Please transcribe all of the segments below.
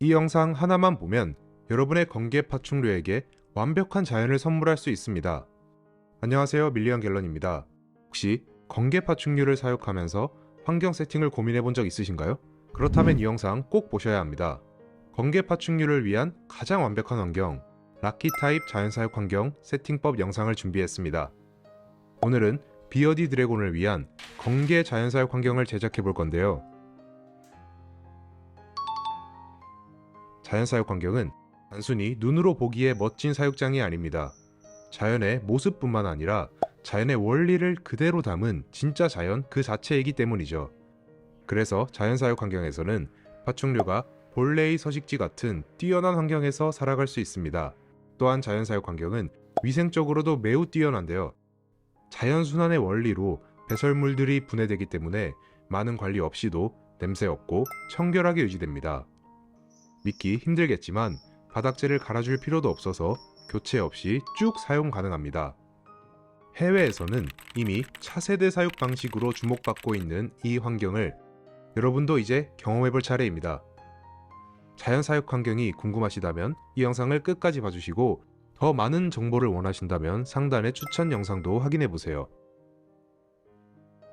이 영상 하나만 보면 여러분의 건개 파충류에게 완벽한 자연을 선물할 수 있습니다. 안녕하세요, 밀리언 갤런입니다. 혹시 건개 파충류를 사육하면서 환경 세팅을 고민해 본 적 있으신가요? 그렇다면 이 영상 꼭 보셔야 합니다. 건개 파충류를 위한 가장 완벽한 환경, 락키 타입 자연사육 환경 세팅법 영상을 준비했습니다. 오늘은 비어디 드래곤을 위한 건개 자연사육 환경을 제작해 볼 건데요. 자연사육 환경은 단순히 눈으로 보기에 멋진 사육장이 아닙니다. 자연의 모습뿐만 아니라 자연의 원리를 그대로 담은 진짜 자연 그 자체이기 때문이죠. 그래서 자연사육 환경에서는 파충류가 본래의 서식지 같은 뛰어난 환경에서 살아갈 수 있습니다. 또한 자연사육 환경은 위생적으로도 매우 뛰어난데요. 자연순환의 원리로 배설물들이 분해되기 때문에 많은 관리 없이도 냄새 없고 청결하게 유지됩니다. 믿기 힘들겠지만 바닥재를 갈아줄 필요도 없어서 교체 없이 쭉 사용 가능합니다. 해외에서는 이미 차세대 사육 방식으로 주목받고 있는 이 환경을 여러분도 이제 경험해볼 차례입니다. 자연사육 환경이 궁금하시다면 이 영상을 끝까지 봐주시고 더 많은 정보를 원하신다면 상단의 추천 영상도 확인해보세요.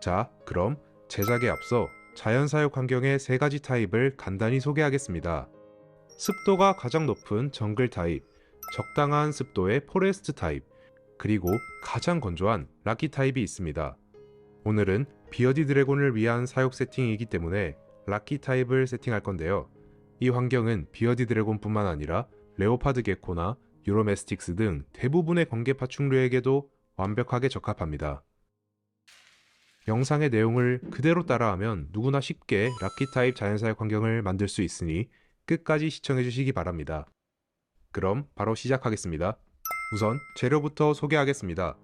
자, 그럼 제작에 앞서 자연사육 환경의 3가지 타입을 간단히 소개하겠습니다. 습도가 가장 높은 정글 타입, 적당한 습도의 포레스트 타입, 그리고 가장 건조한 락키 타입이 있습니다. 오늘은 비어디 드래곤을 위한 사육 세팅이기 때문에 락키 타입을 세팅할 건데요. 이 환경은 비어디 드래곤뿐만 아니라 레오파드 게코나 유로메스틱스 등 대부분의 건개 파충류에게도 완벽하게 적합합니다. 영상의 내용을 그대로 따라하면 누구나 쉽게 락키 타입 자연사육 환경을 만들 수 있으니 끝까지 시청해주시기 바랍니다. 그럼 바로 시작하겠습니다. 우선 재료부터 소개하겠습니다.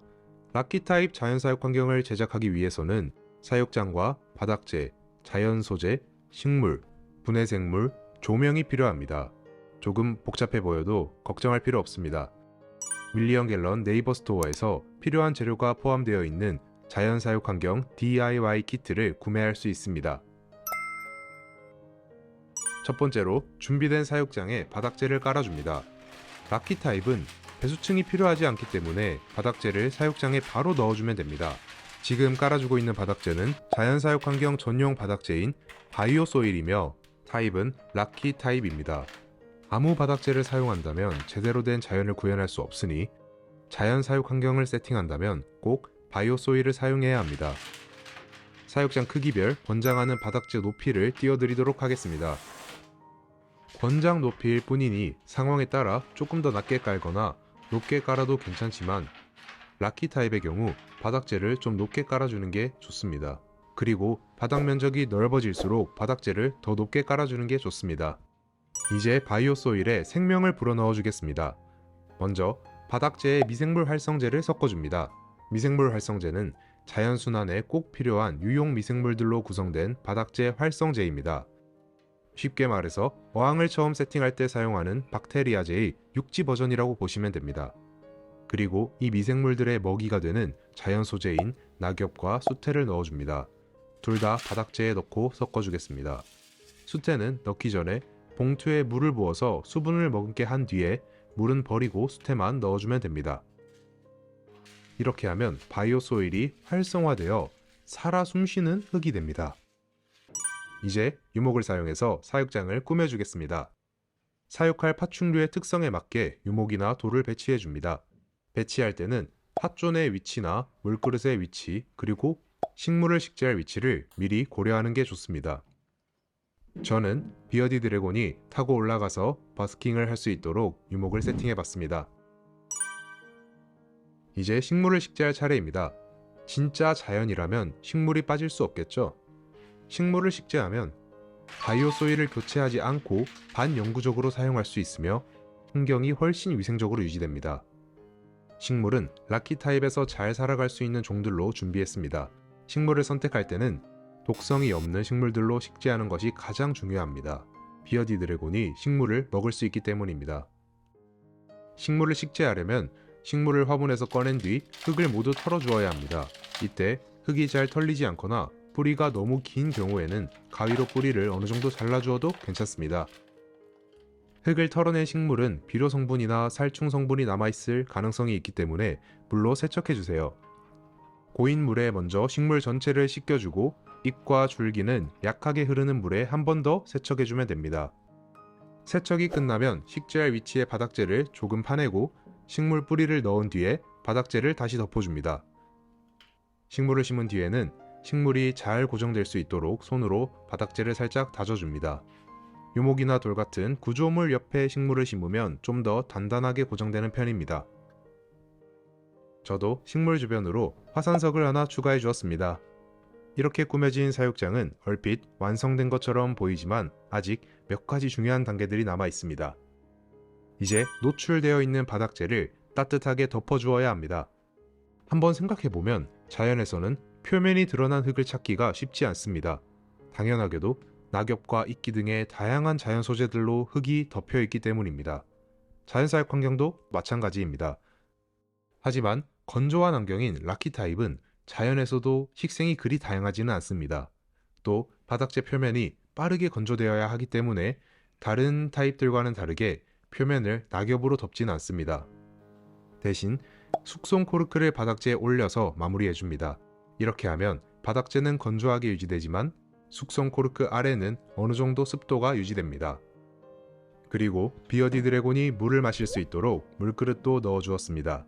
락키 타입 자연사육 환경을 제작하기 위해서는 사육장과 바닥재, 자연 소재, 식물, 분해생물, 조명이 필요합니다. 조금 복잡해 보여도 걱정할 필요 없습니다. 밀리언 갤런 네이버 스토어에서 필요한 재료가 포함되어 있는 자연사육 환경 DIY 키트를 구매할 수 있습니다. 첫 번째로 준비된 사육장에 바닥재를 깔아줍니다. 락키 타입은 배수층이 필요하지 않기 때문에 바닥재를 사육장에 바로 넣어주면 됩니다. 지금 깔아주고 있는 바닥재는 자연사육 환경 전용 바닥재인 바이오 소일이며 타입은 락키 타입입니다. 아무 바닥재를 사용한다면 제대로 된 자연을 구현할 수 없으니 자연사육 환경을 세팅한다면 꼭 바이오 소일을 사용해야 합니다. 사육장 크기별 권장하는 바닥재 높이를 띄워드리도록 하겠습니다. 권장 높이일 뿐이니 상황에 따라 조금 더 낮게 깔거나 높게 깔아도 괜찮지만 락키 타입의 경우 바닥재를 좀 높게 깔아주는 게 좋습니다. 그리고 바닥 면적이 넓어질수록 바닥재를 더 높게 깔아주는 게 좋습니다. 이제 바이오 소일에 생명을 불어넣어 주겠습니다. 먼저 바닥재에 미생물 활성제를 섞어줍니다. 미생물 활성제는 자연순환에 꼭 필요한 유용 미생물들로 구성된 바닥재 활성제입니다. 쉽게 말해서 어항을 처음 세팅할 때 사용하는 박테리아제의 육지 버전이라고 보시면 됩니다. 그리고 이 미생물들의 먹이가 되는 자연 소재인 낙엽과 수태를 넣어줍니다. 둘 다 바닥재에 넣고 섞어주겠습니다. 수태는 넣기 전에 봉투에 물을 부어서 수분을 머금게 한 뒤에 물은 버리고 수태만 넣어주면 됩니다. 이렇게 하면 바이오 소일이 활성화되어 살아 숨쉬는 흙이 됩니다. 이제 유목을 사용해서 사육장을 꾸며주겠습니다. 사육할 파충류의 특성에 맞게 유목이나 돌을 배치해줍니다. 배치할 때는 팥존의 위치나 물그릇의 위치, 그리고 식물을 식재할 위치를 미리 고려하는 게 좋습니다. 저는 비어디 드래곤이 타고 올라가서 버스킹을 할 수 있도록 유목을 세팅해봤습니다. 이제 식물을 식재할 차례입니다. 진짜 자연이라면 식물이 빠질 수 없겠죠? 식물을 식재하면 바이오 소일을 교체하지 않고 반영구적으로 사용할 수 있으며 환경이 훨씬 위생적으로 유지됩니다. 식물은 락키 타입에서 잘 살아갈 수 있는 종들로 준비했습니다. 식물을 선택할 때는 독성이 없는 식물들로 식재하는 것이 가장 중요합니다. 비어디 드래곤이 식물을 먹을 수 있기 때문입니다. 식물을 식재하려면 식물을 화분에서 꺼낸 뒤 흙을 모두 털어주어야 합니다. 이때 흙이 잘 털리지 않거나 뿌리가 너무 긴 경우에는 가위로 뿌리를 어느 정도 잘라주어도 괜찮습니다. 흙을 털어낸 식물은 비료 성분이나 살충 성분이 남아있을 가능성이 있기 때문에 물로 세척해주세요. 고인 물에 먼저 식물 전체를 씻겨주고 잎과 줄기는 약하게 흐르는 물에 한 번 더 세척해주면 됩니다. 세척이 끝나면 식재할 위치의 바닥재를 조금 파내고 식물 뿌리를 넣은 뒤에 바닥재를 다시 덮어줍니다. 식물을 심은 뒤에는 식물이 잘 고정될 수 있도록 손으로 바닥재를 살짝 다져줍니다. 묘목이나 돌 같은 구조물 옆에 식물을 심으면 좀 더 단단하게 고정되는 편입니다. 저도 식물 주변으로 화산석을 하나 추가해 주었습니다. 이렇게 꾸며진 사육장은 얼핏 완성된 것처럼 보이지만 아직 몇 가지 중요한 단계들이 남아 있습니다. 이제 노출되어 있는 바닥재를 따뜻하게 덮어주어야 합니다. 한번 생각해보면 자연에서는 표면이 드러난 흙을 찾기가 쉽지 않습니다. 당연하게도 낙엽과 이끼 등의 다양한 자연 소재들로 흙이 덮여 있기 때문입니다. 자연사육 환경도 마찬가지입니다. 하지만 건조한 환경인 락키 타입은 자연에서도 식생이 그리 다양하지는 않습니다. 또 바닥재 표면이 빠르게 건조되어야 하기 때문에 다른 타입들과는 다르게 표면을 낙엽으로 덮지는 않습니다. 대신 숙성 코르크를 바닥재에 올려서 마무리해줍니다. 이렇게 하면 바닥재는 건조하게 유지되지만 숙성 코르크 아래는 어느 정도 습도가 유지됩니다. 그리고 비어디 드래곤이 물을 마실 수 있도록 물그릇도 넣어주었습니다.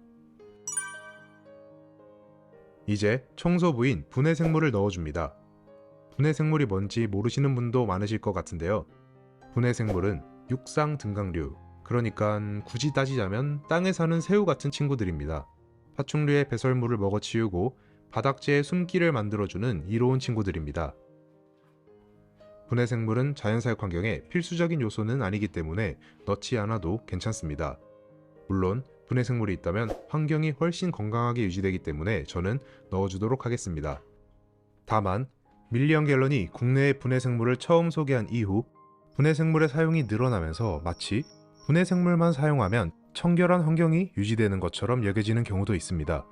이제 청소부인 분해 생물을 넣어줍니다. 분해 생물이 뭔지 모르시는 분도 많으실 것 같은데요. 분해 생물은 육상 등강류, 그러니까 굳이 따지자면 땅에 사는 새우 같은 친구들입니다. 파충류의 배설물을 먹어치우고 바닥재에 숨기를 만들어주는 이로운 친구들입니다. 분해 생물은 자연사육 환경에 필수적인 요소는 아니기 때문에 넣지 않아도 괜찮습니다. 물론 분해 생물이 있다면 환경이 훨씬 건강하게 유지되기 때문에 저는 넣어주도록 하겠습니다. 다만 밀리언 갤런이 국내에 분해 생물을 처음 소개한 이후 분해 생물의 사용이 늘어나면서 마치 분해 생물만 사용하면 청결한 환경이 유지되는 것처럼 여겨지는 경우도 있습니다.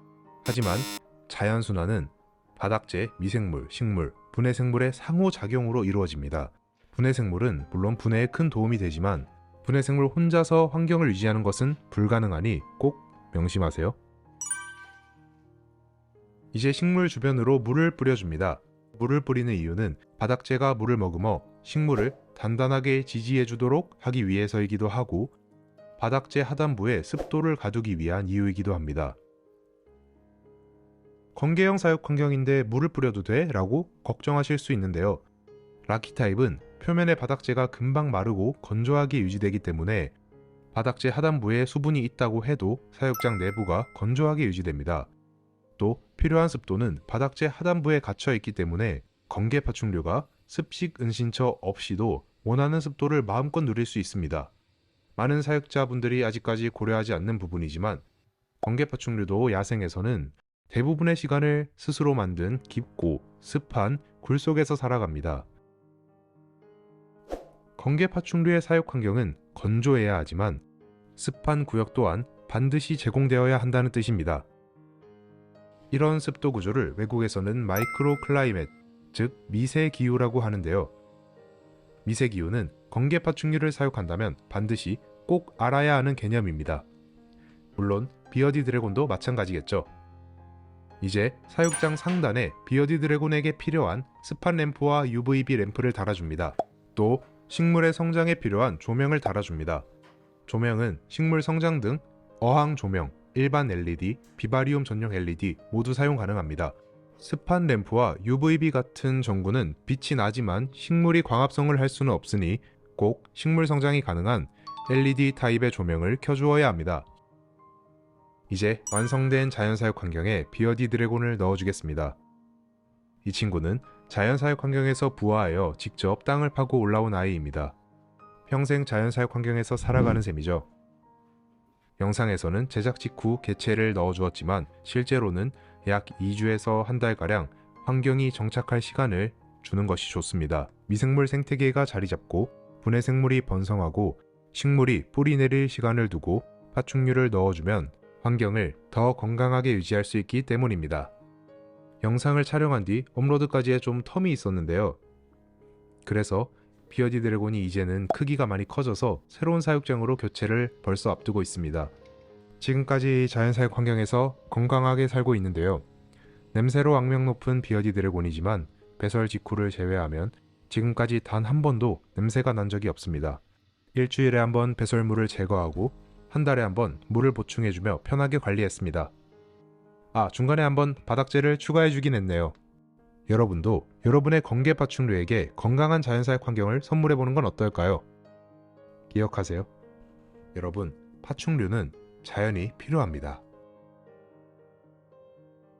하지만 자연순환은 바닥재, 미생물, 식물, 분해 생물의 상호작용으로 이루어집니다. 분해 생물은 물론 분해에 큰 도움이 되지만 분해 생물 혼자서 환경을 유지하는 것은 불가능하니 꼭 명심하세요. 이제 식물 주변으로 물을 뿌려줍니다. 물을 뿌리는 이유는 바닥재가 물을 머금어 식물을 단단하게 지지해 주도록 하기 위해서이기도 하고 바닥재 하단부에 습도를 가두기 위한 이유이기도 합니다. 건개형 사육 환경인데 물을 뿌려도 돼? 라고 걱정하실 수 있는데요. 락키 타입은 표면의 바닥재가 금방 마르고 건조하게 유지되기 때문에 바닥재 하단부에 수분이 있다고 해도 사육장 내부가 건조하게 유지됩니다. 또 필요한 습도는 바닥재 하단부에 갇혀 있기 때문에 건개 파충류가 습식 은신처 없이도 원하는 습도를 마음껏 누릴 수 있습니다. 많은 사육자분들이 아직까지 고려하지 않는 부분이지만 건개 파충류도 야생에서는 대부분의 시간을 스스로 만든 깊고 습한 굴 속에서 살아갑니다. 건개 파충류의 사육 환경은 건조해야 하지만 습한 구역 또한 반드시 제공되어야 한다는 뜻입니다. 이런 습도 구조를 외국에서는 마이크로 클라이멧, 즉 미세 기후라고 하는데요. 미세 기후는 건개 파충류를 사육한다면 반드시 꼭 알아야 하는 개념입니다. 물론 비어디 드래곤도 마찬가지겠죠. 이제 사육장 상단에 비어디 드래곤에게 필요한 스팟 램프와 UVB 램프를 달아줍니다. 또 식물의 성장에 필요한 조명을 달아줍니다. 조명은 식물 성장 등 어항 조명, 일반 LED, 비바리움 전용 LED 모두 사용 가능합니다. 스팟 램프와 UVB 같은 전구는 빛이 나지만 식물이 광합성을 할 수는 없으니 꼭 식물 성장이 가능한 LED 타입의 조명을 켜주어야 합니다. 이제 완성된 자연사육 환경에 비어디 드래곤을 넣어주겠습니다. 이 친구는 자연사육 환경에서 부화하여 직접 땅을 파고 올라온 아이입니다. 평생 자연사육 환경에서 살아가는 셈이죠. 영상에서는 제작 직후 개체를 넣어주었지만 실제로는 약 2주에서 한 달가량 환경이 정착할 시간을 주는 것이 좋습니다. 미생물 생태계가 자리 잡고 분해 생물이 번성하고 식물이 뿌리 내릴 시간을 두고 파충류를 넣어주면 환경을 더 건강하게 유지할 수 있기 때문입니다. 영상을 촬영한 뒤 업로드까지에 좀 텀이 있었는데요. 그래서 비어디 드래곤이 이제는 크기가 많이 커져서 새로운 사육장으로 교체를 벌써 앞두고 있습니다. 지금까지 자연사육 환경에서 건강하게 살고 있는데요. 냄새로 악명 높은 비어디 드래곤이지만 배설 직후를 제외하면 지금까지 단 한 번도 냄새가 난 적이 없습니다. 일주일에 한 번 배설물을 제거하고 한 달에 한 번 물을 보충해주며 편하게 관리했습니다. 중간에 한번 바닥재를 추가해주긴 했네요. 여러분도 여러분의 건개 파충류에게 건강한 자연사육 환경을 선물해보는 건 어떨까요? 기억하세요. 여러분, 파충류는 자연이 필요합니다.